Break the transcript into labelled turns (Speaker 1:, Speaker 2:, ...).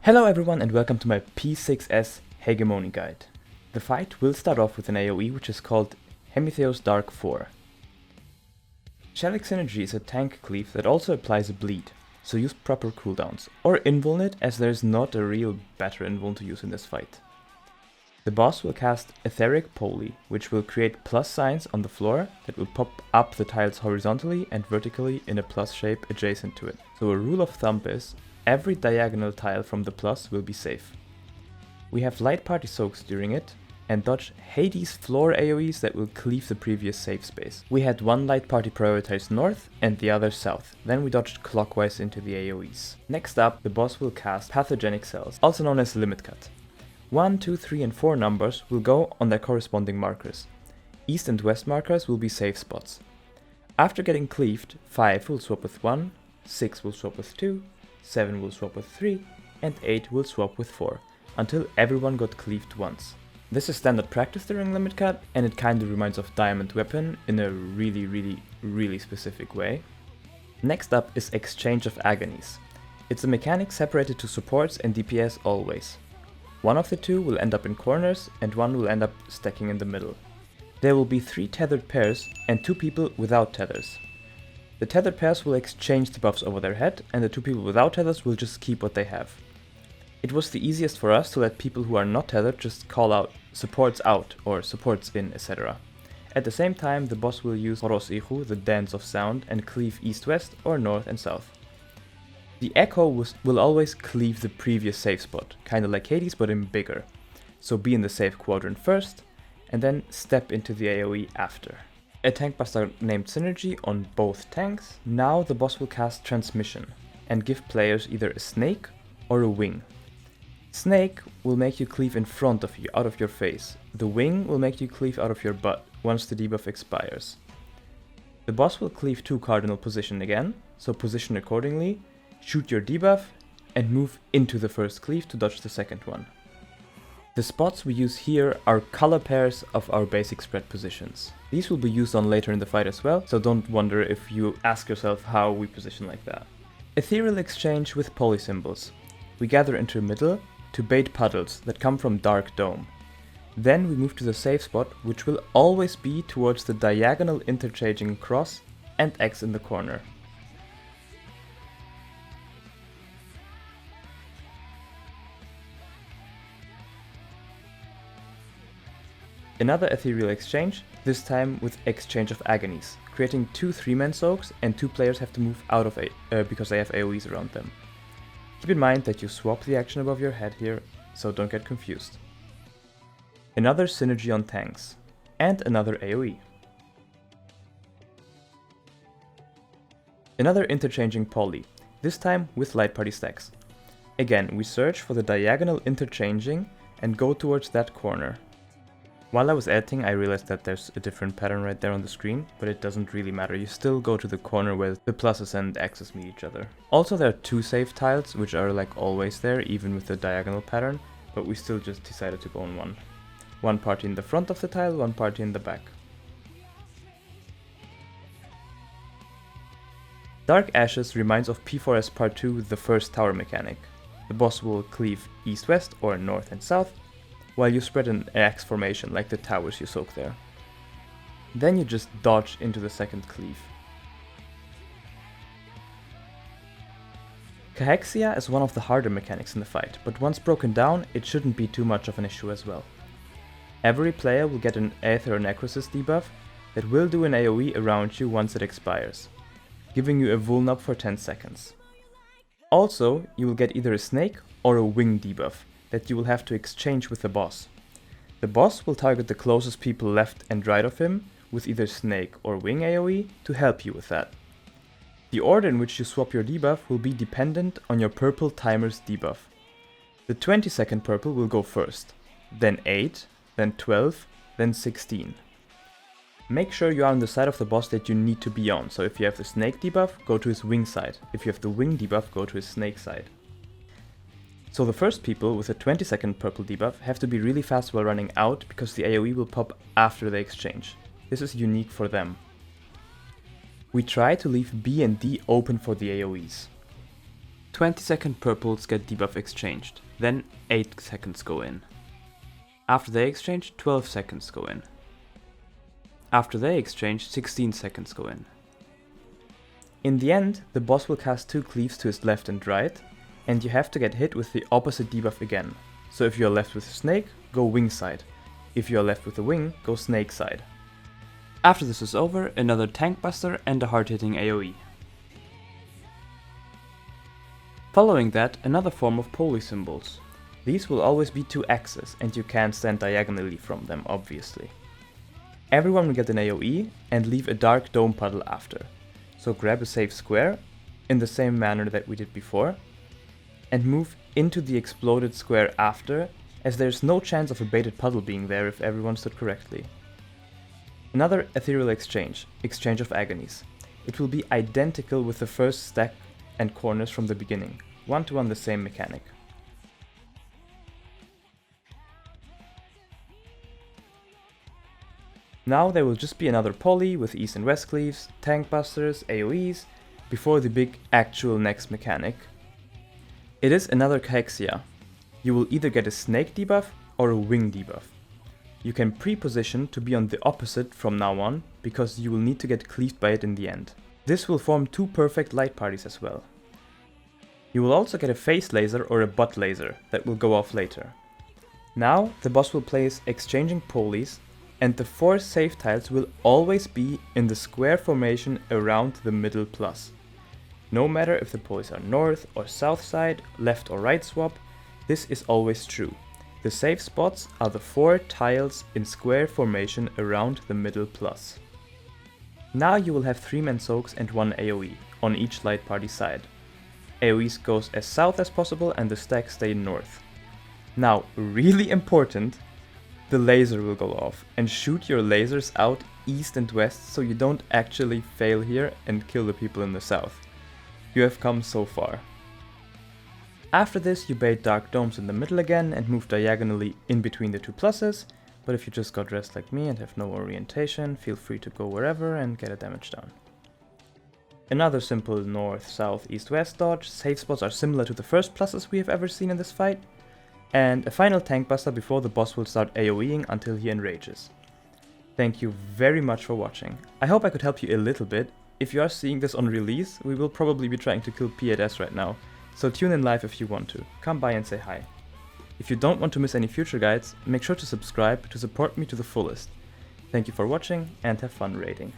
Speaker 1: Hello everyone and welcome to my P6S Hegemone guide. The fight will start off with an AoE which is called Hemithios Dark 4. Shellic Synergy is a tank cleave that also applies a bleed, so use proper cooldowns, or invuln it as there is not a real better invuln to use in this fight. The boss will cast Etheric Poly, which will create plus signs on the floor that will pop up the tiles horizontally and vertically in a plus shape adjacent to it. So a rule of thumb is, every diagonal tile from the plus will be safe. We have light party soaks during it, and dodge Hades floor AoEs that will cleave the previous safe space. We had one light party prioritize north and the other south, then we dodged clockwise into the AoEs. Next up, the boss will cast Pathogenic Cells, also known as Limit Cut. 1, 2, 3 and 4 numbers will go on their corresponding markers. East and west markers will be safe spots. After getting cleaved, 5 will swap with 1, 6 will swap with 2, 7 will swap with 3, and 8 will swap with 4, until everyone got cleaved once. This is standard practice during Limit Cut, and it kinda reminds of Diamond Weapon in a really specific way. Next up is Exchange of Agonies. It's a mechanic separated to supports and DPS always. One of the two will end up in corners, and one will end up stacking in the middle. There will be 3 tethered pairs, and 2 people without tethers. The tethered pairs will exchange the buffs over their head, and the 2 people without tethers will just keep what they have. It was the easiest for us to let people who are not tethered just call out, or supports in, etc. At the same time, the boss will use Horos Ihu, the Dance of Sound, and cleave east-west or north and south. The Echo will always cleave the previous safe spot, kinda like Hades but in bigger. So be in the safe quadrant first, and then step into the AoE after. A tank buster named Synergy on both tanks. Now the boss will cast Transmission and give players either a snake or a wing. Snake will make you cleave in front of you, out of your face. The wing will make you cleave out of your butt once the debuff expires. The boss will cleave to cardinal position again, so position accordingly, shoot your debuff, and move into the first cleave to dodge the second one. The spots we use here are color pairs of our basic spread positions. These will be used on later in the fight as well, so don't wonder if you ask yourself how we position like that. Ethereal Exchange with polysymbols. We gather into the middle to bait puddles that come from Dark Dome. Then we move to the safe spot, which will always be towards the diagonal interchanging cross and X in the corner. Another Ethereal Exchange, this time with Exchange of Agonies, creating 2 3-man soaks, and 2 players have to move out of because they have AoEs around them. Keep in mind that you swap the action above your head here, so don't get confused. Another Synergy on tanks, and another AoE. Another interchanging poly, this time with light party stacks. Again, we search for the diagonal interchanging and go towards that corner. While I was editing, I realized that there's a different pattern right there on the screen, but it doesn't really matter. You still go to the corner where the pluses and X's meet each other. Also, there are 2 safe tiles, which are like always there, even with the diagonal pattern, but we still just decided to go on one. One party in the front of the tile, one party in the back. Dark Ashes reminds of P4S Part 2, the first tower mechanic. The boss will cleave east-west or north and south, while you spread an X formation like the towers you soak there. Then you just dodge into the second cleave. Kahaxia is one of the harder mechanics in the fight, but once broken down, it shouldn't be too much of an issue as well. Every player will get an Aether or Necrosis debuff that will do an AoE around you once it expires, giving you a vuln up for 10 seconds. Also, you will get either a snake or a wing debuff that you will have to exchange with the boss. The boss will target the closest people left and right of him with either snake or wing AoE to help you with that. The order in which you swap your debuff will be dependent on your purple timer's debuff. The 20-second purple will go first, then 8, then 12, then 16. Make sure you are on the side of the boss that you need to be on, so if you have the snake debuff, go to his wing side. If you have the wing debuff, go to his snake side. So the first people with a 20-second purple debuff have to be really fast while running out because the AoE will pop after they exchange. This is unique for them. We try to leave B and D open for the AoEs. 20-second purples get debuff exchanged, then 8 seconds go in. After they exchange, 12 seconds go in. After they exchange, 16 seconds go in. In the end, the boss will cast 2 cleaves to his left and right, and you have to get hit with the opposite debuff again. So if you are left with a snake, go wing side. If you are left with a wing, go snake side. After this is over, another tank buster and a hard-hitting AoE. Following that, another form of poly symbols. These will always be 2 axes, and you can't stand diagonally from them, obviously. Everyone will get an AoE and leave a dark dome puddle after. So grab a safe square, in the same manner that we did before, and move into the exploded square after, as there's no chance of a baited puddle being there if everyone stood correctly. Another ethereal exchange of Agonies. It will be identical with the first stack and corners from the beginning, 1-to-1 the same mechanic. Now there will just be another poly with east and west cleaves, tank busters, AoEs, before the big actual next mechanic. It is another Kahaxia. You will either get a snake debuff or a wing debuff. You can pre-position to be on the opposite from now on, because you will need to get cleaved by it in the end. This will form 2 perfect light parties as well. You will also get a face laser or a butt laser that will go off later. Now the boss will place exchanging polies, and the 4 save tiles will always be in the square formation around the middle plus. No matter if the polies are north or south side, left or right swap, this is always true. The safe spots are the 4 tiles in square formation around the middle plus. Now you will have 3-man soaks and 1 AoE on each light party side. AoEs goes as south as possible and the stacks stay north. Now, really important, the laser will go off, and shoot your lasers out east and west so you don't actually fail here and kill the people in the south. You have come so far. After this you bait dark domes in the middle again and move diagonally in between the 2 pluses, but if you just got dressed like me and have no orientation, feel free to go wherever and get a damage down. Another simple north, south, east, west dodge. Safe spots are similar to the first pluses we have ever seen in this fight. And a final tank buster before the boss will start AoEing until he enrages. Thank you very much for watching. I hope I could help you a little bit. If you are seeing this on release, we will probably be trying to kill P6S right now, so tune in live if you want to. Come by and say hi. If you don't want to miss any future guides, make sure to subscribe to support me to the fullest. Thank you for watching and have fun raiding.